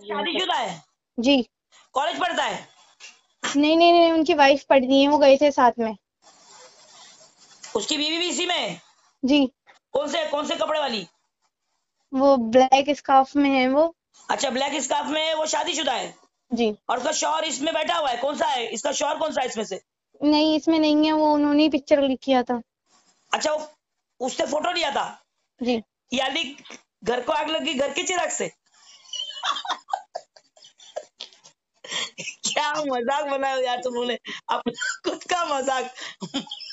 शादीशुदा है? जी। कॉलेज पढ़ता है? नहीं नहीं नहीं, उनकी वाइफ पढ़ती है, वो गए थे साथ में। उसकी बीवी भी इसी में है? जी। कौन से कपड़े वाली? वो ब्लैक स्कार्फ में है वो। अच्छा, ब्लैक स्कार्फ में है, वो शादीशुदा है। जी। और उसका शौहर इसमें बैठा हुआ है, कौन सा है इसका शौहर, कौन सा है इसमें से? नहीं, इसमें नहीं है, वो उन्होंने ही पिक्चर क्लिक किया था। अच्छा, वो उसने फोटो लिया था? जी। यानी घर को आग लगी घर के चिराग से? क्या मजाक बनाए हो यार तुम लोगों ने, अपना खुद का मजाक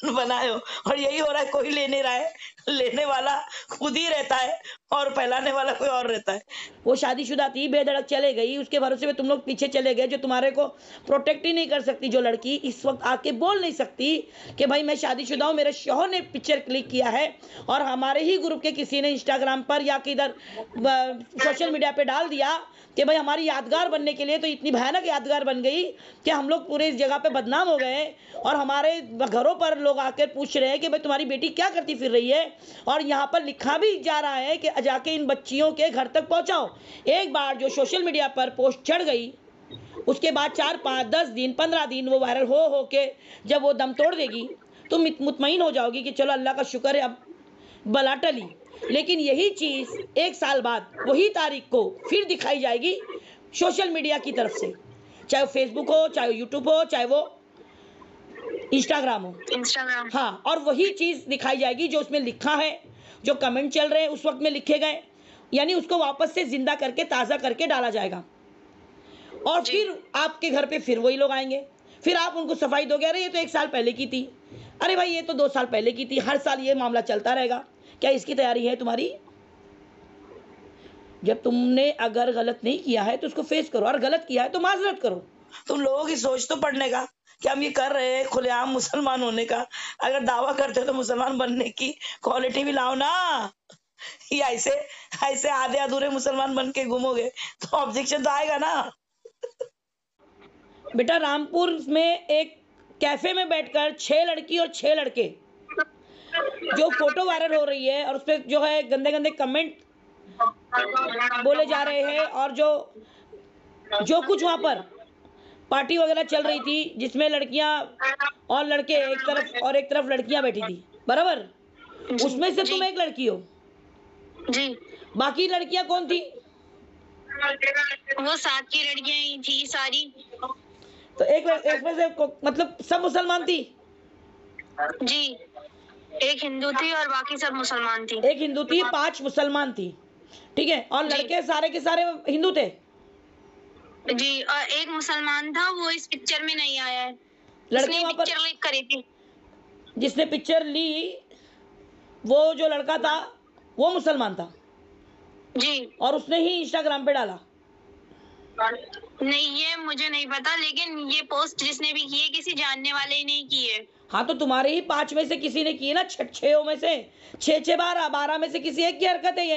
बनाए हो। और यही हो रहा है, कोई ले नहीं रहा है, लेने वाला खुद ही रहता है और फैलाने वाला कोई और रहता है। वो शादीशुदा थी, बेधड़क चले गई, उसके भरोसे में तुम लोग पीछे चले गए। जो तुम्हारे को प्रोटेक्ट ही नहीं कर सकती जो लड़की, इस वक्त आके बोल नहीं सकती कि भाई मैं शादीशुदा हूँ, मेरे शौहर ने पिक्चर क्लिक किया है और हमारे ही ग्रुप के किसी ने इंस्टाग्राम पर या किधर सोशल मीडिया पे डाल दिया कि भाई हमारी यादगार बनने के लिए, तो इतनी भयानक यादगार बन गई कि हम लोग पूरे इस जगह पे बदनाम हो गए और हमारे घरों पर लोग आकर पूछ रहे हैं कि भाई तुम्हारी बेटी क्या करती फिर रही है। और यहाँ पर लिखा भी जा रहा है कि जाके इन बच्चियों के घर तक पहुँचाओ। एक बार जो सोशल मीडिया पर पोस्ट चढ़ गई, उसके बाद 4, 5, 10 दिन, 15 दिन वो वायरल हो के जब वो दम तोड़ देगी, तुम मुतमईन हो जाओगी कि चलो अल्लाह का शुक्र है अब बला टली। लेकिन यही चीज़ 1 साल बाद वही तारीख को फिर दिखाई जाएगी सोशल मीडिया की तरफ से, चाहे फेसबुक हो, चाहे यूट्यूब हो, चाहे वो इंस्टाग्राम हो। हाँ, और वही चीज़ दिखाई जाएगी जो उसमें लिखा है, जो कमेंट चल रहे हैं उस वक्त में लिखे गए, यानी उसको वापस से जिंदा करके ताज़ा करके डाला जाएगा। और फिर आपके घर पे फिर वही लोग आएंगे, फिर आप उनको सफाई दोगे, अरे ये तो 1 साल पहले की थी, अरे भाई ये तो 2 साल पहले की थी। हर साल ये मामला चलता रहेगा। क्या इसकी तैयारी है तुम्हारी? जब तुमने अगर गलत नहीं किया है तो उसको फेस करो, और गलत किया है तो माजरत करो। तुम लोगों की सोच तो पढ़ने का कि हम ये कर रहे हैं खुलेआम मुसलमान होने का, अगर दावा करते हो तो मुसलमान बनने की क्वालिटी भी लाओ ना। या ऐसे ऐसे आधे अधूरे मुसलमान बन के घूमोगे तो ऑब्जेक्शन तो आएगा ना। बेटा, रामपुर में एक कैफे में बैठकर 6 लड़की और 6 लड़के जो फोटो वायरल हो रही है और उस पर जो है गंदे गंदे कमेंट बोले जा रहे हैं, और जो कुछ वहां पर पार्टी वगैरह चल रही थी जिसमें लड़कियां और लड़के एक तरफ और एक तरफ लड़कियां बैठी थी, बराबर, उसमें से तुम एक लड़की हो जी। बाकी लड़कियां कौन थी? वो 7 की लड़कियां ही थी सारी। तो एक में से मतलब सब मुसलमान थी? जी, एक हिंदू थी और बाकी सब मुसलमान थी। एक हिंदू थी, 5 मुसलमान थी, ठीक है। और लड़के सारे के सारे हिंदू थे? जी, और एक मुसलमान था, वो इस पिक्चर में नहीं आया है। लड़के वहां पर पिक्चर क्लिक करी थी, जिसने पिक्चर ली वो जो लड़का था वो मुसलमान था जी, और उसने ही इंस्टाग्राम पे डाला? नहीं, ये मुझे नहीं पता, लेकिन ये पोस्ट जिसने भी की है किसी जानने वाले ही नहीं की है। हाँ, तो तुम्हारे ही 5 में से किसी ने की है ना, 6 में से 6 12 में से किसी एक की हरकत है ये।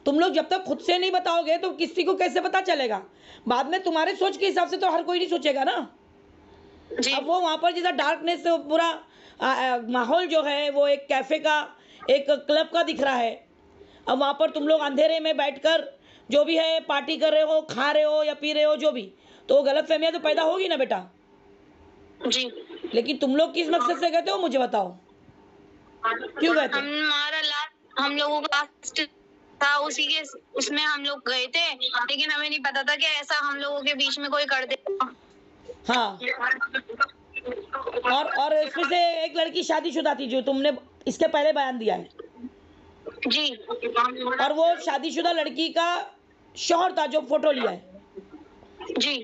तुम लोग जब तक खुद से नहीं बताओगे तो किसी को कैसे पता चलेगा? बाद में तुम्हारे सोच के हिसाब से तो हर कोई नहीं सोचेगा ना जी। अब वो वहां पर जैसा डार्कनेस पूरा माहौल जो है वो एक कैफे का, एक क्लब का दिख रहा है। अब वहां पर तुम लोग अंधेरे में बैठकर जो भी है पार्टी कर रहे हो, खा रहे हो या पी रहे हो, जो भी, तो गलत फहमियां तो पैदा होगी ना बेटा जी। लेकिन तुम लोग किस मकसद से कहते हो मुझे बताओ, क्यों कहते? हमारा लास्ट हम लोगों का था, उसी के उसमें हम लोग गए थे, लेकिन हमें नहीं पता था कि ऐसा हम लोगों के बीच में कोई कर दे। हाँ, और इसमें से एक लड़की शादीशुदा थी जो तुमने इसके पहले बयान दिया है जी, और वो शादीशुदा लड़की का शौहर था जो फोटो लिया है जी।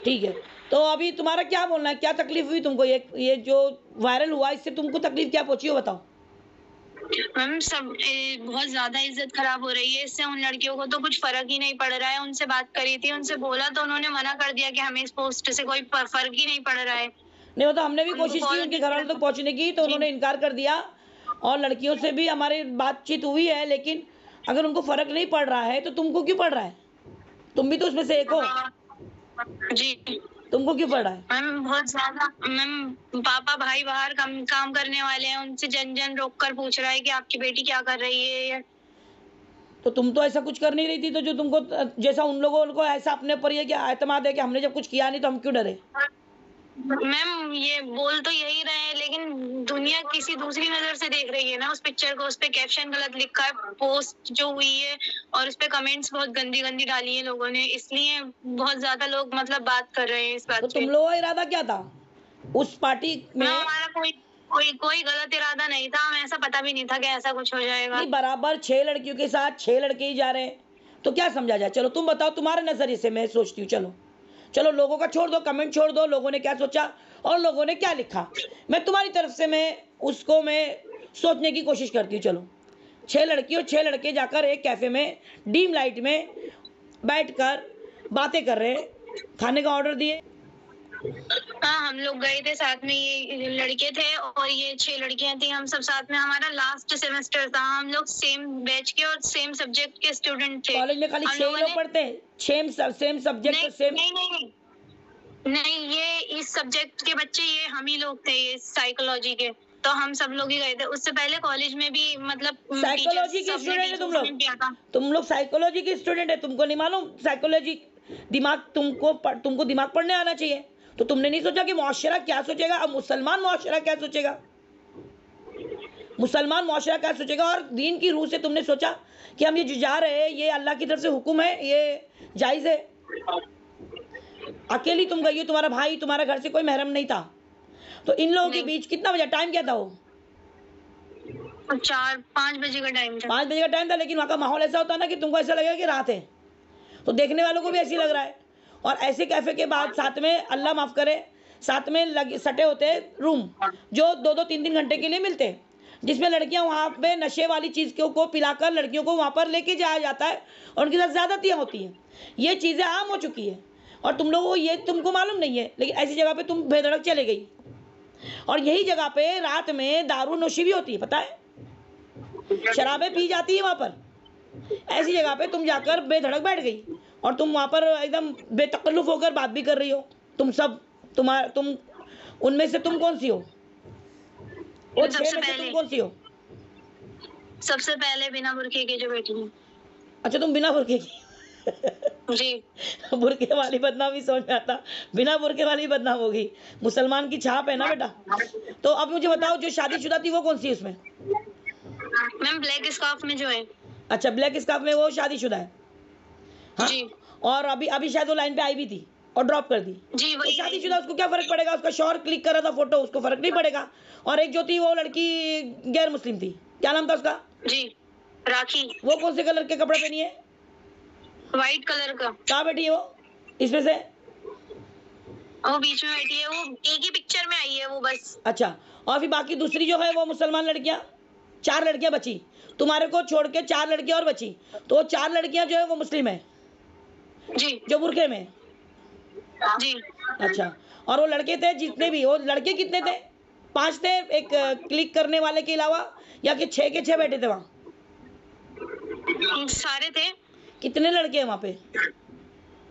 ठीक है, तो अभी तुम्हारा क्या बोलना है, क्या तकलीफ हुई तुमको? ये जो वायरल हुआ इससे तुमको तकलीफ क्या पहुंची हो, बताओ। हम सब बहुत ज्यादा इज्जत खराब हो रही है इससे। उन लड़कियों को तो कुछ फर्क ही नहीं पड़ रहा है। उनसे बात करी थी, उनसे बोला तो उन्होंने मना कर दिया कि हमें इस पोस्ट से कोई फर्क ही नहीं पड़ रहा है। नहीं, वो तो हमने भी कोशिश की उनके घर वालों तक पहुंचने की, तो उन्होंने इनकार कर दिया, और लड़कियों से भी हमारी बातचीत हुई है, लेकिन अगर उनको फर्क नहीं पड़ रहा है तो तुमको क्यों पड़ रहा है? तुम भी तो उसमें से एक हो जी। तुमको क्यों पड़ रहा है? मैम बहुत ज्यादा, मैम पापा भाई बाहर काम करने वाले हैं, उनसे जन रोक कर पूछ रहा है कि आपकी बेटी क्या कर रही है। तो तुम तो ऐसा कुछ कर नहीं रही थी, तो जो तुमको जैसा उन लोगों को ऐसा अपने ऊपर ये क्या एतमाद है कि हमने जब कुछ किया नहीं तो हम क्यों डरे? मैम ये बोल तो यही रहे हैं, लेकिन दुनिया किसी दूसरी नजर से देख रही है ना उस पिक्चर को। उस पे कैप्शन गलत लिखा है, पोस्ट जो हुई है, और उस पे कमेंट्स बहुत गंदी गंदी डाली है लोगों ने, इसलिए बहुत ज्यादा लोग मतलब बात कर रहे हैं इस बात तो पे। तुम लोगों का इरादा क्या था उस पार्टी में? हमारा कोई कोई कोई गलत इरादा नहीं था, हमें ऐसा पता भी नहीं था कि ऐसा कुछ हो जाएगा। नहीं, बराबर 6 लड़कियों के साथ 6 लड़के ही जा रहे हैं, तो क्या समझा जाए? चलो तुम बताओ, तुम्हारे नजरिए से मैं सोचती हूँ। चलो चलो, लोगों का छोड़ दो, कमेंट छोड़ दो, लोगों ने क्या सोचा और लोगों ने क्या लिखा। मैं तुम्हारी तरफ से मैं उसको मैं सोचने की कोशिश करती हूँ। चलो, 6 लड़की और 6 लड़के जाकर एक कैफे में डीम लाइट में बैठकर बातें कर रहे हैं, खाने का ऑर्डर दिए। हाँ, हम लोग गए थे साथ में, ये लड़के थे और ये 6 लड़कियां थी, हम सब साथ में। हमारा लास्ट सेमेस्टर था, हम लोग सेम बैच के और सेम सब्जेक्ट के स्टूडेंट थे। कॉलेज में खाली हम 6 लोगों लोग ने पढ़ते हैं, सेम सब्जेक्ट और सेम। नहीं, ये इस सब्जेक्ट के बच्चे ये हम ही लोग थे, ये साइकोलॉजी के। तो हम सब लोग ही गए थे। उससे पहले कॉलेज में भी मतलब साइकोलॉजी की स्टूडेंट है तुम लोग? तुम लोग साइकोलॉजी की स्टूडेंट है, तुमको नहीं मालूम साइकोलॉजी? दिमाग तुमको दिमाग पढ़ने आना चाहिए। तो तुमने नहीं सोचा कि मुआशरा क्या सोचेगा, अब मुसलमान मुआशरा क्या सोचेगा, मुसलमान मुआशरा क्या सोचेगा? और दीन की रूह से तुमने सोचा कि हम ये जो जा रहे हैं ये अल्लाह की तरफ से हुक्म है, ये जायज़ है। अकेली तुम गई हो, तुम्हारा भाई, तुम्हारा घर से कोई महरम नहीं था। तो इन लोगों के बीच कितना बजा टाइम, क्या था वो? 4-5 बजे का टाइम था। 5 बजे का टाइम था, लेकिन वहाँ का माहौल ऐसा होता है ना कि तुमको ऐसा लगेगा कि रात है, तो देखने वालों को भी ऐसी लग रहा है। और ऐसे कैफे के बाद साथ में, अल्लाह माफ़ करे, साथ में लगे सटे होते हैं रूम, जो 2-2 3-3 घंटे के लिए मिलते हैं, जिसमें लड़कियां वहाँ पे नशे वाली चीज़ को पिलाकर लड़कियों को वहाँ पर लेके जाया जाता है और उनके साथ ज़्यादतियाँ होती हैं। ये चीज़ें आम हो चुकी है और तुम लोगों को ये तुमको मालूम नहीं है, लेकिन ऐसी जगह पे तुम बेधड़क चले गई। और यही जगह पे रात में दारू नोशी भी होती है, पता है? शराबें पी जाती है वहाँ पर। ऐसी जगह पे तुम जाकर बेधड़क बैठ गई और तुम वहाँ पर एकदम बेतकल्लुफ़ होकर बात भी कर रही हो। तुम उनमें से तुम कौन सी हो? वो 6 में से तुम कौन सी हो? सबसे पहले बिना बुरखे के जो बैठी हूँ। अच्छा, तुम बिना बुरखे की? जी। बुरखे वाली बदनामी समझ में आता, बिना बुरखे वाली बदनाम होगी। मुसलमान की छाप है ना बेटा। तो अब मुझे बताओ, जो शादीशुदा थी वो कौन सी है उसमें? मैम ब्लैक स्कार्फ में जो है। अच्छा, ब्लैक स्कार्फ में वो शादीशुदा है। हाँ? जी। और अभी शायद वो लाइन पे आई भी थी और ड्रॉप कर दी। जी, तो वही शादीशुदा, उसको क्या फर्क पड़ेगा? उसका शौहर क्लिक कर रहा था फोटो, उसको फर्क नहीं पड़ेगा। और एक जो थी वो लड़की गैर मुस्लिम थी, क्या नाम था उसका? जी, राखी। वो कौन से कलर के कपड़े पहनी है? व्हाइट कलर का। कहाँ बैठी है वो इसमें से? वो बीच में बैठी है, वो एक ही पिक्चर में आई है वो बस। अच्छा, और फिर बाकी दूसरी जो है वो मुसलमान लड़कियां, 4 लड़कियां बची तुम्हारे को छोड़ के, 4 लड़कियां और बची। तो वो 4 लड़कियां जो है वो मुस्लिम है जी। जो बुरखे में? जी। अच्छा, और वो लड़के थे जितने भी, वो लड़के कितने थे? 5 थे एक क्लिक करने वाले के अलावा, या कि 6 के 6 बैठे थे वहाँ? सारे थे। कितने लड़के हैं वहाँ पे?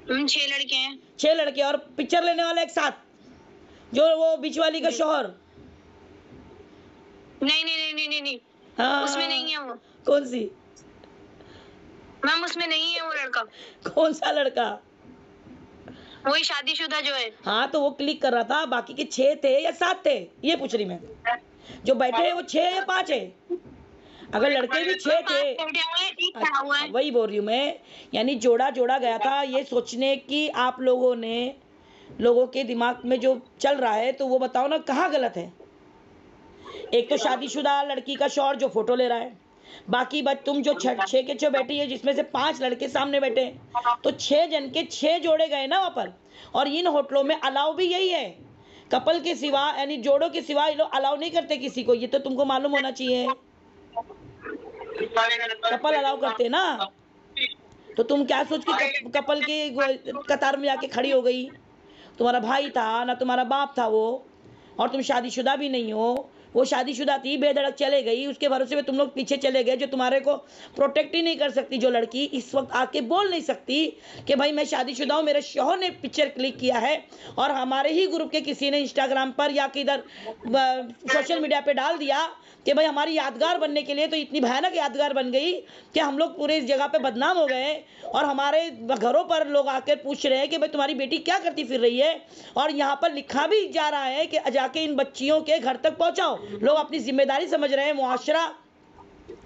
6 लड़के हैं। 6 लड़के, और पिक्चर लेने वाला एक साथ, जो वो बीच वाली का शौहर? नहीं, हाँ, उसमें नहीं है वो। कौन सी? मैम उसमें नहीं है वो लड़का। कौन सा लड़का? वही शादीशुदा जो है। हाँ, तो वो क्लिक कर रहा था। बाकी के 6 थे या 7 थे, ये पूछ रही मैं। जो बैठे हैं वो 6 या 5 है? अगर लड़के भी 6 थे, अच्छा, वही बोल रही हूँ मैं। यानी जोड़ा गया था ये सोचने की आप लोगों ने, लोगों के दिमाग में जो चल रहा है, तो वो बताओ ना कहाँ गलत है? एक तो शादीशुदा लड़की का शौहर जो फोटो ले रहा है, बाकी तुम जो 6 के 6 बैठी है, जिसमें से 5 लड़के सामने बैठे हैं, तो 6 जन के 6 जोड़े गए ना वहाँ पर। और इन होटलों में अलाउ भी यही है, कपल के सिवा, यानी जोड़ों के सिवा ये लोग अलाउ नहीं करते किसी को। ये तो तुमको मालूम होना चाहिए। कपल अलाउ करते ना, तो तुम क्या सोच के कपल के कतार में जाके खड़ी हो गई? तुम्हारा भाई था ना, तुम्हारा बाप था वो, और तुम शादीशुदा भी नहीं हो, वो शादीशुदा थी, बेधड़क चले गई, उसके भरोसे में तुम लोग पीछे चले गए। जो तुम्हारे को प्रोटेक्ट ही नहीं कर सकती, जो लड़की इस वक्त आके बोल नहीं सकती कि भाई मैं शादीशुदा हूँ, मेरे शौहर ने पिक्चर क्लिक किया है और हमारे ही ग्रुप के किसी ने इंस्टाग्राम पर या किधर सोशल मीडिया पे डाल दिया कि भाई हमारी यादगार बनने के लिए, तो इतनी भयानक यादगार बन गई कि हम लोग पूरे इस जगह पे बदनाम हो गए और हमारे घरों पर लोग आकर पूछ रहे हैं कि भाई तुम्हारी बेटी क्या करती फिर रही है। और यहाँ पर लिखा भी जा रहा है कि जाके इन बच्चियों के घर तक पहुंचाओ। लोग अपनी जिम्मेदारी समझ रहे हैं, मुआशरा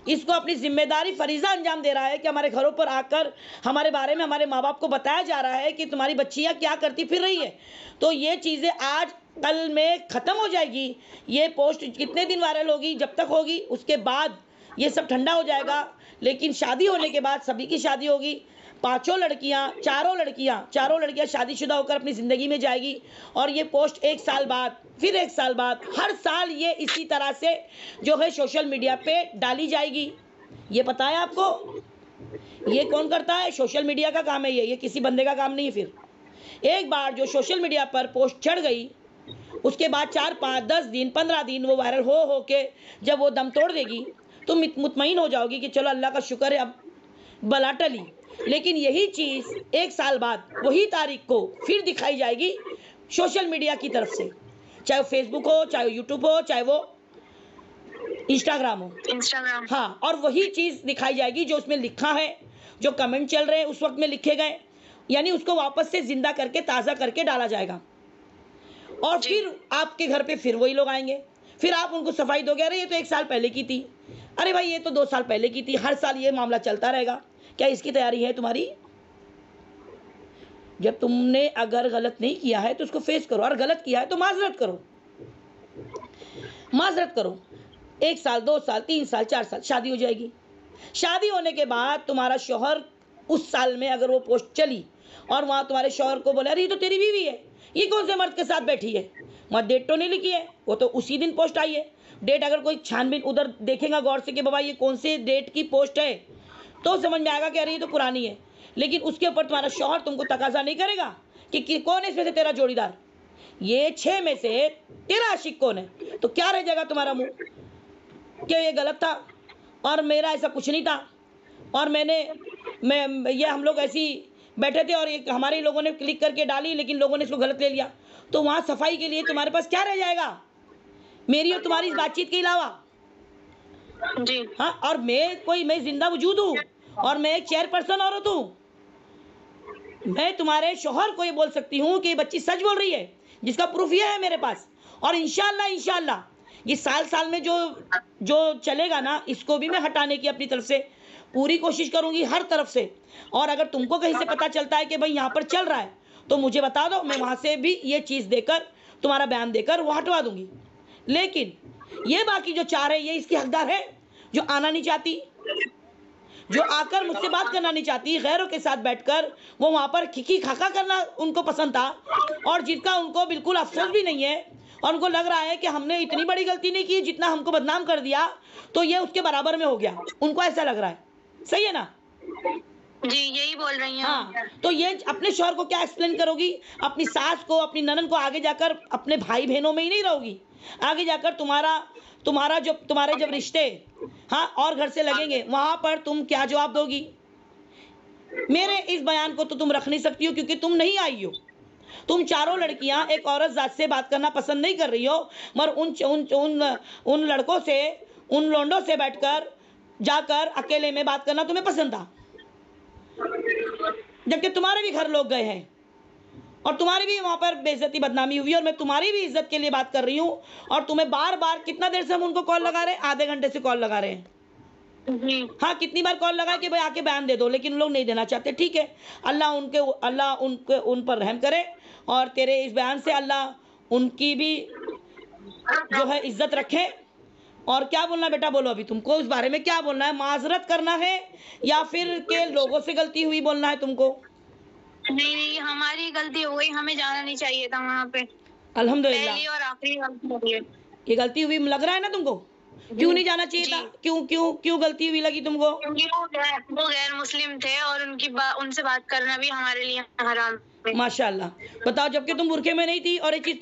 इसको अपनी जिम्मेदारी फरीजा अंजाम दे रहा है कि हमारे घरों पर आकर हमारे बारे में हमारे माँ बाप को बताया जा रहा है कि तुम्हारी बच्चियाँ क्या करती फिर रही है। तो ये चीज़ें आज कल में ख़त्म हो जाएगी। ये पोस्ट कितने दिन वायरल होगी, जब तक होगी उसके बाद ये सब ठंडा हो जाएगा। लेकिन शादी होने के बाद सभी की शादी होगी, चारों लड़कियां शादीशुदा होकर अपनी ज़िंदगी में जाएगी। और ये पोस्ट 1 साल बाद, फिर 1 साल बाद, हर साल ये इसी तरह से जो है सोशल मीडिया पे डाली जाएगी। ये पता है आपको? ये कौन करता है? सोशल मीडिया का काम है ये किसी बंदे का काम नहीं है। फिर एक बार जो सोशल मीडिया पर पोस्ट चढ़ गई, उसके बाद 4, 5, 10 दिन, 15 दिन वो वायरल हो के जब वो दम तोड़ देगी, तुम मुतमईन हो जाओगी कि चलो अल्लाह का शुक्र है अब बला टली। लेकिन यही चीज़ 1 साल बाद वही तारीख को फिर दिखाई जाएगी सोशल मीडिया की तरफ से, चाहे वो फेसबुक हो, चाहे वो यूट्यूब हो, चाहे वो इंस्टाग्राम हो। हाँ, और वही चीज़ दिखाई जाएगी जो उसमें लिखा है, जो कमेंट चल रहे हैं उस वक्त में लिखे गए, यानी उसको वापस से जिंदा करके ताज़ा करके डाला जाएगा। और फिर आपके घर पे फिर वही लोग आएंगे, फिर आप उनको सफाई दोगे, अरे ये तो 1 साल पहले की थी, अरे भाई ये तो 2 साल पहले की थी। हर साल ये मामला चलता रहेगा। क्या इसकी तैयारी है तुम्हारी? जब तुमने अगर गलत नहीं किया है तो उसको फेस करो, और गलत किया है तो माजरत करो। 1 साल, 2 साल, 3 साल, 4 साल, शादी हो जाएगी। शादी होने के बाद तुम्हारा शौहर उस साल में अगर वो पोस्ट चली और वहाँ तुम्हारे शौहर को बोले अरे ये तो तेरी बीवी है, ये कौन से मर्द के साथ बैठी है, वहाँ डेट तो नहीं लिखी है, वो तो उसी दिन पोस्ट आई है। डेट अगर कोई छानबीन उधर देखेगा गौर से कि बाबा ये कौन से डेट की पोस्ट है, तो समझ में आएगा कि अरे ये तो पुरानी है। लेकिन उसके ऊपर तुम्हारा शौहर तुमको तकाजा नहीं करेगा कि कौन है इसमें से तेरा जोड़ीदार, ये 6 में से तेरा आशिक कौन है। तो क्या रह जाएगा तुम्हारा मुंह कि ये गलत था और मेरा ऐसा कुछ नहीं था, और मैं हम लोग ऐसी बैठे थे और एक हमारे लोगों ने क्लिक करके डाली, लेकिन लोगों ने इसको गलत ले लिया। तो वहाँ सफाई के लिए तुम्हारे पास क्या रह जाएगा मेरी और तुम्हारी इस बातचीत के अलावा? जी हाँ, और मैं जिंदा वजूद हूँ और मैं एक चेयरपर्सन औरत हूँ। मैं तुम्हारे शौहर को ये बोल सकती हूँ कि ये बच्ची सच बोल रही है, जिसका प्रूफ ये है मेरे पास। और इंशाल्लाह ये साल में जो चलेगा ना, इसको भी मैं हटाने की अपनी तरफ से पूरी कोशिश करूंगी, हर तरफ से। और अगर तुमको कहीं से पता चलता है कि भाई यहाँ पर चल रहा है तो मुझे बता दो, मैं वहाँ से भी ये चीज़ देकर, तुम्हारा बयान देकर वो हटवा दूंगी। लेकिन ये बाकी जो 4 है, ये इसकी हकदार है, जो आना नहीं चाहती, जो आकर मुझसे बात करना नहीं चाहती, गैरों के साथ बैठकर वो वहाँ पर खिकी खाका करना उनको पसंद था, और जिसका उनको बिल्कुल अफसोस भी नहीं है, और उनको लग रहा है कि हमने इतनी बड़ी गलती नहीं की, जितना हमको बदनाम कर दिया तो ये उसके बराबर में हो गया, उनको ऐसा लग रहा है। सही है ना? जी यही बोल रही हैं। हाँ, तो ये अपने शौहर को क्या एक्सप्लेन करोगी? अपनी सास को, अपनी ननन को, आगे जाकर अपने भाई बहनों में ही नहीं रहोगी, आगे जाकर तुम्हारे जब रिश्ते हाँ और घर से लगेंगे, वहां पर तुम क्या जवाब दोगी? मेरे इस बयान को तो तुम रख नहीं सकती हो, क्योंकि तुम नहीं आई हो। तुम चारों लड़कियां एक औरत जात से बात करना पसंद नहीं कर रही हो, मगर उन लड़कों से, उन लोंडों से बैठकर जाकर अकेले में बात करना तुम्हें पसंद था, जबकि तुम्हारे भी घर लोग गए हैं और तुम्हारी भी वहां पर बेइज्जती बदनामी हुई, और मैं तुम्हारी भी इज्जत के लिए बात कर रही हूँ। और तुम्हें बार बार, कितना देर से हम उनको कॉल लगा रहे हैं? आधे घंटे से कॉल लगा रहे हैं। हाँ, कितनी बार कॉल लगा कि भाई आके बयान दे दो, लेकिन लोग नहीं देना चाहते। ठीक है, अल्लाह उन पर रहम करे, और तेरे इस बयान से अल्लाह उनकी भी जो है इज्जत रखे। और क्या बोलना बेटा, बोलो अभी तुमको इस बारे में क्या बोलना है? माजरत करना है या फिर के लोगों से गलती हुई बोलना है तुमको? नहीं, हमारी गलती हो गई, हमें जाना नहीं चाहिए था वहाँ पे। अल्हम्दुलिल्लाह, पहली और आखिरी गलती हो गई। ये गलती हुई लग रहा है ना तुमको? क्यों नहीं जाना चाहिए था? क्यों गलती हुई लगी तुमको? क्योंकि वो गैर मुस्लिम थे और उनसे बात करना भी हमारे लिए हराम है। माशाल्लाह, बताओ, जबकि तुम बुरखे में नहीं थी और ये चीज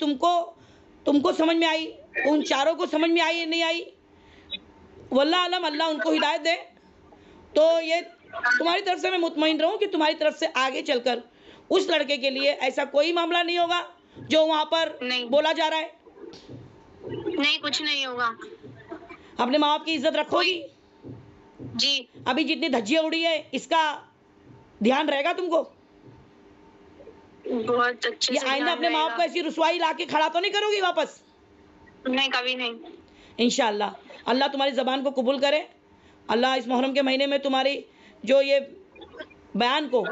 तुमको समझ में आई, तो उन चारों को समझ में आई या नहीं आई, वल्लाह आलम, अल्लाह उनको हिदायत दे। तो ये तुम्हारी तरफ से मैं मुतमईन रहूं कि तुम्हारी तरफ से आगे चलकर उस लड़के के लिए ऐसा कोई मामला नहीं होगा जो वहां पर नहीं। बोला जा रहा है। नहीं, कुछ नहीं होगा। अपने माँ बाप की इज्जत रखोगी? जी। अभी जितनी धज्जियां उड़ी है इसका ध्यान रहेगा तुमको? बहुत अच्छे ये से आइंदा ध्यान अपने माँ बाप को रहेगा। ऐसी रुसवाई ला के खड़ा तो नहीं करोगी वापस? नहीं, कभी नहीं। इंशाअल्लाह अल्लाह तुम्हारी ज़बान को कबूल करे। अल्लाह इस मुहर्रम के महीने में तुम्हारी जो ये बयान को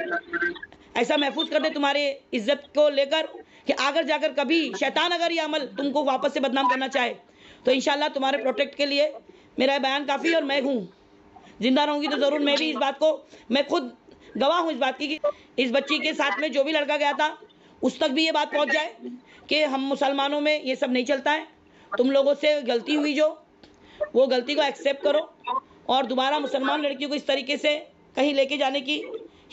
ऐसा महफूज कर दे तुम्हारी इज्जत को लेकर कि आगे जाकर कभी शैतान अगर ये अमल तुमको वापस से बदनाम करना चाहे तो इंशाअल्लाह तुम्हारे प्रोटेक्ट के लिए मेरा बयान काफ़ी है। और मैं हूँ, जिंदा रहूँगी तो ज़रूर मैं भी इस बात को, मैं खुद गवाह हूँ इस बात की कि इस बच्ची के साथ में जो भी लड़का गया था उस तक भी ये बात पहुँच जाए कि हम मुसलमानों में ये सब नहीं चलता है। तुम लोगों से गलती हुई जो, वो गलती को एक्सेप्ट करो और दोबारा मुसलमान लड़कियों को इस तरीके से कहीं लेके जाने की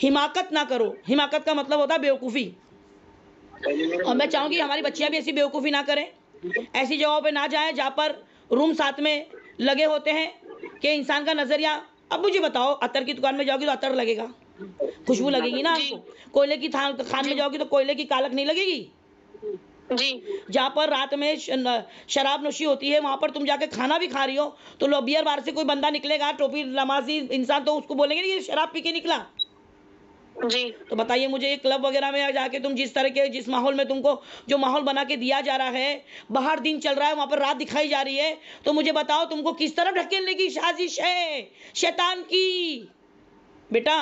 हिमाकत ना करो। हिमाकत का मतलब होता है बेवकूफ़ी। और मैं चाहूँगी हमारी बच्चियाँ भी ऐसी बेवकूफ़ी ना करें, ऐसी जगहों पे ना जाएं जहाँ पर रूम साथ में लगे होते हैं कि इंसान का नज़रिया। अब मुझे बताओ, अतर की दुकान में जाओगी तो अतर लगेगा, खुशबू लगेगी ना आपको। कोयले की खान में जाओगी तो कोयले की कालक नहीं लगेगी। जी। जहाँ पर रात में शराब नोशी होती है वहाँ पर तुम जाके खाना भी खा रही हो तो बियर बार से कोई बंदा निकलेगा, टोपी नमाजी इंसान, तो उसको बोलेंगे ये शराब पी के निकला। जी। तो बताइए मुझे, ये क्लब वगैरह में जाके तुम जिस तरह के, जिस माहौल में तुमको जो माहौल बना के दिया जा रहा है, बाहर दिन चल रहा है, वहाँ पर रात दिखाई जा रही है, तो मुझे बताओ तुमको किस तरफ ढकेलने की साजिश है शैतान की? बेटा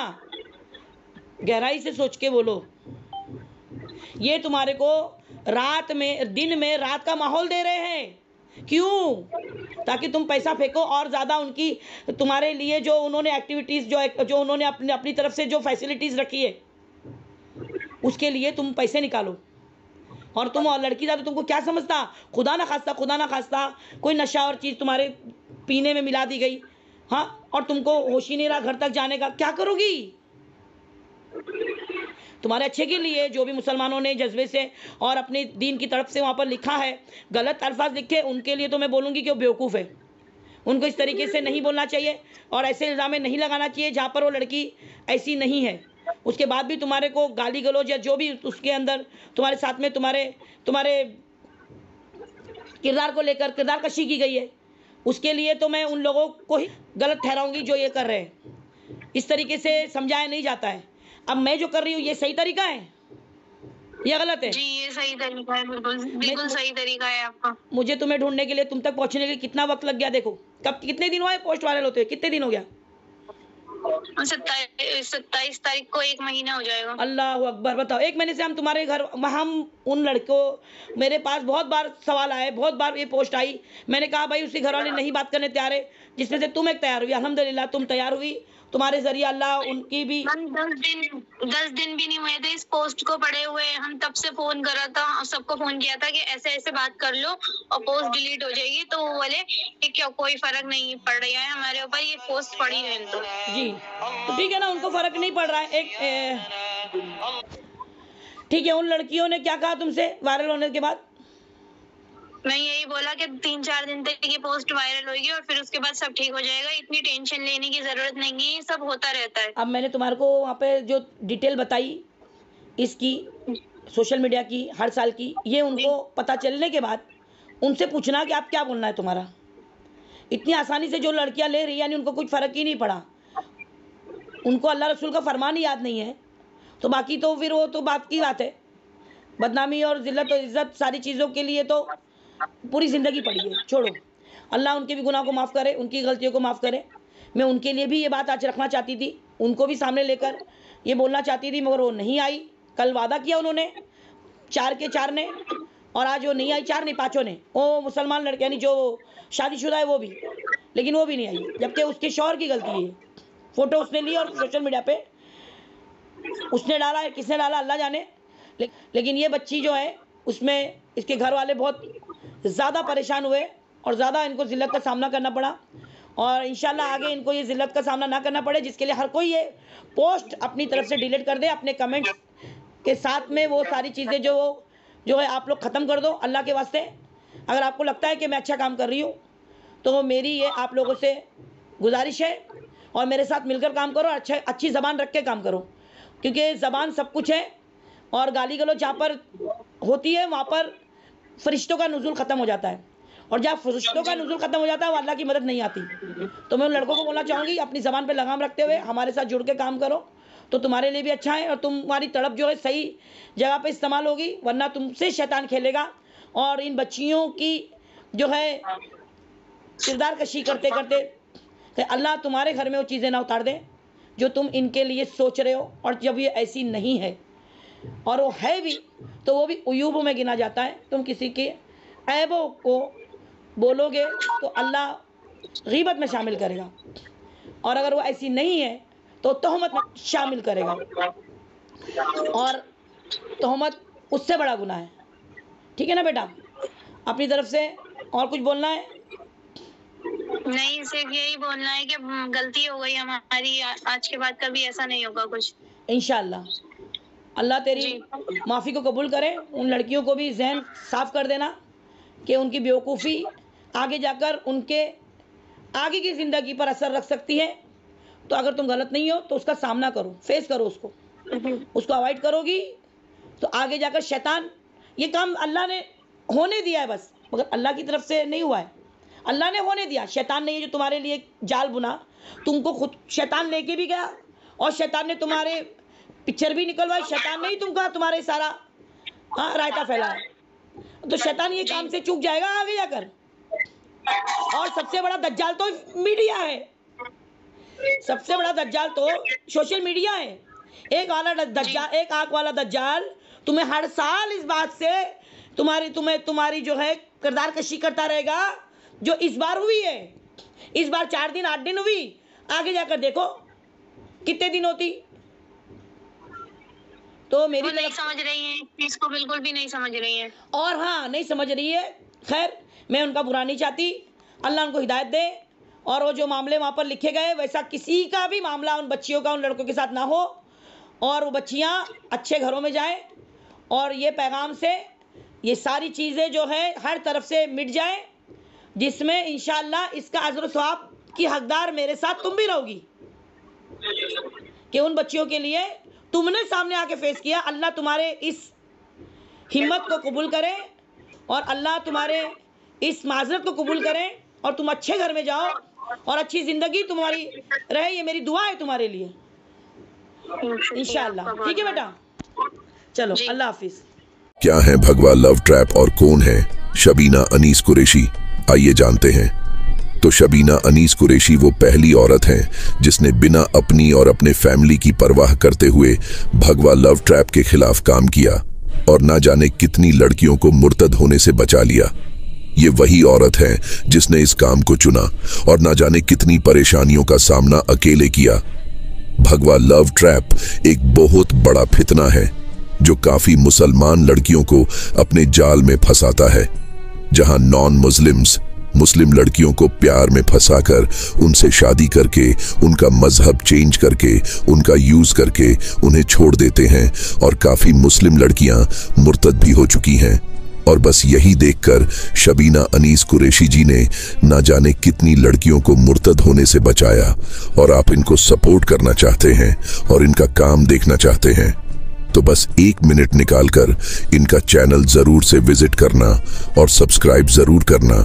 गहराई से सोच के बोलो। ये तुम्हारे को रात में, दिन में रात का माहौल दे रहे हैं, क्यों? ताकि तुम पैसा फेंको और ज़्यादा उनकी, तुम्हारे लिए जो उन्होंने एक्टिविटीज़ जो उन्होंने अपनी तरफ से जो फैसिलिटीज़ रखी है उसके लिए तुम पैसे निकालो। और तुम और लड़की था तो तुमको क्या समझता, खुदा ना खास्ता कोई नशा और चीज़ तुम्हारे पीने में मिला दी गई, हाँ, और तुमको होश ही नहीं रहा घर तक जाने का, क्या करोगी? तुम्हारे अच्छे के लिए जो भी मुसलमानों ने जज्बे से और अपने दीन की तरफ से वहाँ पर लिखा है, गलत अल्फाज लिखे, उनके लिए तो मैं बोलूँगी कि वो बेवकूफ़ है। उनको इस तरीके से नहीं बोलना चाहिए और ऐसे इल्ज़ाम नहीं लगाना चाहिए जहाँ पर वो लड़की ऐसी नहीं है। उसके बाद भी तुम्हारे को गाली गलौज या जो भी उसके अंदर तुम्हारे साथ में तुम्हारे किरदार को लेकर किरदार कशी की गई है, उसके लिए तो मैं उन लोगों को ही गलत ठहराऊँगी जो ये कर रहे हैं। इस तरीके से समझाया नहीं जाता है। अब मैं जो कर रही हूँ ये सही तरीका है या गलत है? जी, ये सही तरीका है, बिल्कुल सही तरीका है आपका। मुझे तुम्हें ढूंढने के लिए, तुम तक पहुंचने के लिए कितना वक्त लग गया देखो। कब, कितने दिन हुए पोस्ट वायरल होते हुए, कितने दिन हो गया? 27 तारीख को 1 महीना हो जाएगा। अल्लाह अकबर। बताओ, 1 महीने से हम तुम्हारे घर, हम उन लड़कों, मेरे पास बहुत बार सवाल आए, बहुत बार ये पोस्ट आई, मैंने कहा भाई उसके घर वाले नहीं बात करने तैयार है, जिसमें से तुम एक तैयार हुई, अल्हम्दुलिल्लाह तुम तैयार हुई, तुम्हारे जरिए अल्लाह उनकी भी। 10 दिन भी नहीं हुए थे इस पोस्ट को पड़े हुए, हम तब से फोन करा था और सबको फोन किया था कि ऐसे ऐसे बात कर लो और पोस्ट डिलीट हो जाएगी, तो वो बोले कि क्या कोई फर्क नहीं पड़ रहा है हमारे ऊपर, ये पोस्ट पड़ी है तो। जी, तो ठीक है ना, उनको फर्क नहीं पड़ रहा है। ठीक है, उन लड़कियों ने क्या कहा तुमसे वायरल होने के बाद? मैं यही बोला कि 3-4 दिन तक ये पोस्ट वायरल होगी और फिर उसके बाद सब ठीक हो जाएगा, इतनी टेंशन लेने की जरूरत नहीं है, ये सब होता रहता है। अब मैंने तुम्हारे को वहाँ पे जो डिटेल बताई इसकी, सोशल मीडिया की, हर साल की, ये उनको पता चलने के बाद उनसे पूछना कि आप क्या बोलना है तुम्हारा। इतनी आसानी से जो लड़कियां ले रही, यानी उनको कुछ फ़र्क ही नहीं पड़ा, उनको अल्लाह रसूल का फरमान ही याद नहीं है, तो बाकी तो फिर वो तो बात की बात है। बदनामी और ज़िल्लत और इज़्ज़त सारी चीज़ों के लिए तो पूरी ज़िंदगी पड़ी है, छोड़ो। अल्लाह उनके भी गुनाह को माफ़ करे, उनकी गलतियों को माफ़ करे। मैं उनके लिए भी ये बात आज रखना चाहती थी, उनको भी सामने लेकर ये बोलना चाहती थी, मगर वो नहीं आई। कल वादा किया उन्होंने 4 के 4 ने, और आज वो नहीं आई, 4 नहीं 5 ने, वो मुसलमान लड़के यानी जो शादीशुदा है वो भी, लेकिन वो भी नहीं आई, जबकि उसके शौहर की गलती है। फ़ोटो उसने ली और सोशल मीडिया पे उसने डाला है, किसने डाला अल्लाह जाने। लेकिन ये बच्ची जो है उसमें इसके घर वाले बहुत ज़्यादा परेशान हुए और ज़्यादा इनको ज़िल्लत का सामना करना पड़ा, और इंशाल्लाह आगे इनको ये ज़िल्लत का सामना ना करना पड़े, जिसके लिए हर कोई ये पोस्ट अपनी तरफ से डिलीट कर दे, अपने कमेंट्स के साथ में वो सारी चीज़ें जो है आप लोग ख़त्म कर दो अल्लाह के वास्ते। अगर आपको लगता है कि मैं अच्छा काम कर रही हूँ तो मेरी ये आप लोगों से गुजारिश है, और मेरे साथ मिलकर काम करो, अच्छी ज़बान रख के काम करो, क्योंकि ज़बान सब कुछ है। और गाली गलौज जहाँ पर होती है वहाँ पर फरिश्तों का नुज़ुल ख़त्म हो जाता है, और जहाँ फरिश्तों का नुज़ुल ख़त्म हो जाता है वहाँ अल्लाह की मदद नहीं आती। तो मैं उन लड़कों को बोलना चाहूँगी, अपनी ज़बान पर लगाम रखते हुए हमारे साथ जुड़ के काम करो, तो तुम्हारे लिए भी अच्छा है, और तुम्हारी तड़प जो है सही जगह पे इस्तेमाल होगी, वरना तुमसे शैतान खेलेगा। और इन बच्चियों की जो है किरदार कशी करते करते अल्लाह तुम्हारे घर में वो चीज़ें ना उतार दे जो तुम इनके लिए सोच रहे हो, और जब ये ऐसी नहीं है और वो है भी तो वो भी उयूब में गिना जाता है। तुम किसी के ऐबों को बोलोगे तो अल्लाह गीबत में शामिल करेगा, और अगर वो ऐसी नहीं है तो तोहमत में शामिल करेगा, और तोहमत उससे बड़ा गुनाह है। ठीक है ना बेटा? अपनी तरफ से और कुछ बोलना है? नहीं, सिर्फ यही बोलना है कि गलती हो गई हमारी, आज के बाद कभी ऐसा नहीं होगा कुछ, इंशाअल्लाह। अल्लाह तेरी माफ़ी को कबूल करे। उन लड़कियों को भी जहन साफ कर देना कि उनकी बेवकूफ़ी आगे जाकर उनके आगे की ज़िंदगी पर असर रख सकती है। तो अगर तुम गलत नहीं हो तो उसका सामना करो, फेस करो उसको अवॉइड करोगी तो आगे जाकर शैतान, ये काम अल्लाह ने होने दिया है बस, मगर अल्लाह की तरफ से नहीं हुआ है, अल्लाह ने होने दिया। शैतान ने ये जो तुम्हारे लिए जाल बुना, तुमको खुद शैतान लेके भी गया, और शैतान ने तुम्हारे पिक्चर भी निकलवाई, शैतान ने ही तुमका तुम्हारे सारा रायता फैलाया। तो शैतान ये काम से चूक जाएगा आगे जाकर। और सबसे बड़ा दज्जाल तो मीडिया है, सबसे बड़ा दज्जाल तो सोशल मीडिया है। एक आंख वाला दज्जाल तुम्हें हर साल इस बात से तुम्हारी जो है किरदार कशी करता रहेगा, जो इस बार हुई है। इस बार 4 दिन 8 दिन हुई, आगे जाकर देखो कितने दिन होती। तो मेरी नहीं समझ रही है इसको, बिल्कुल भी नहीं समझ रही है, और हाँ नहीं समझ रही है। खैर मैं उनका बुरा नहीं चाहती, अल्लाह उनको हिदायत दे, और वो जो मामले वहाँ पर लिखे गए वैसा किसी का भी मामला उन बच्चियों का उन लड़कों के साथ ना हो, और वो बच्चियाँ अच्छे घरों में जाएं, और ये पैगाम से ये सारी चीज़ें जो है हर तरफ से मिट जाएं, जिसमें इंशाअल्लाह इसका अजर सवाब की हकदार मेरे साथ तुम भी रहोगी, कि उन बच्चियों के लिए तुमने सामने आके फेस किया। अल्लाह तुम्हारे इस हिम्मत को कबूल करे, और अल्लाह तुम्हारे इस माजरत को कबूल करे, और तुम अच्छे घर में जाओ और अच्छी ज़िंदगी तुम्हारी रहे। ये मेरी दुआ है तुम्हारे लिए इंशाअल्लाह। ठीक है बेटा, चलो अल्लाह हाफिज। क्या है भगवा लव ट्रैप और कौन है शबीना अनीस कुरैशी, आइए जानते हैं। तो शबीना अनीस कुरैशी वो पहली औरत हैं जिसने बिना अपनी और अपने फैमिली की परवाह करते हुए भगवा लव ट्रैप के खिलाफ काम किया, और ना जाने कितनी लड़कियों को मुर्तद होने से बचा लिया। ये वही औरत है जिसने इस काम को चुना, और ना जाने कितनी परेशानियों का सामना अकेले किया। भगवा लव ट्रैप एक बहुत बड़ा फितना है जो काफी मुसलमान लड़कियों को अपने जाल में फंसाता है, जहां नॉन मुस्लिम्स मुस्लिम लड़कियों को प्यार में फंसाकर उनसे शादी करके, उनका मजहब चेंज करके, उनका यूज करके उन्हें छोड़ देते हैं, और काफी मुस्लिम लड़कियां मुर्तद भी हो चुकी हैं। और बस यही देखकर शबीना अनीस कुरैशी जी ने ना जाने कितनी लड़कियों को मुर्तद होने से बचाया। और आप इनको सपोर्ट करना चाहते हैं और इनका काम देखना चाहते हैं तो बस 1 मिनट निकालकर इनका चैनल जरूर से विजिट करना और सब्सक्राइब जरूर करना।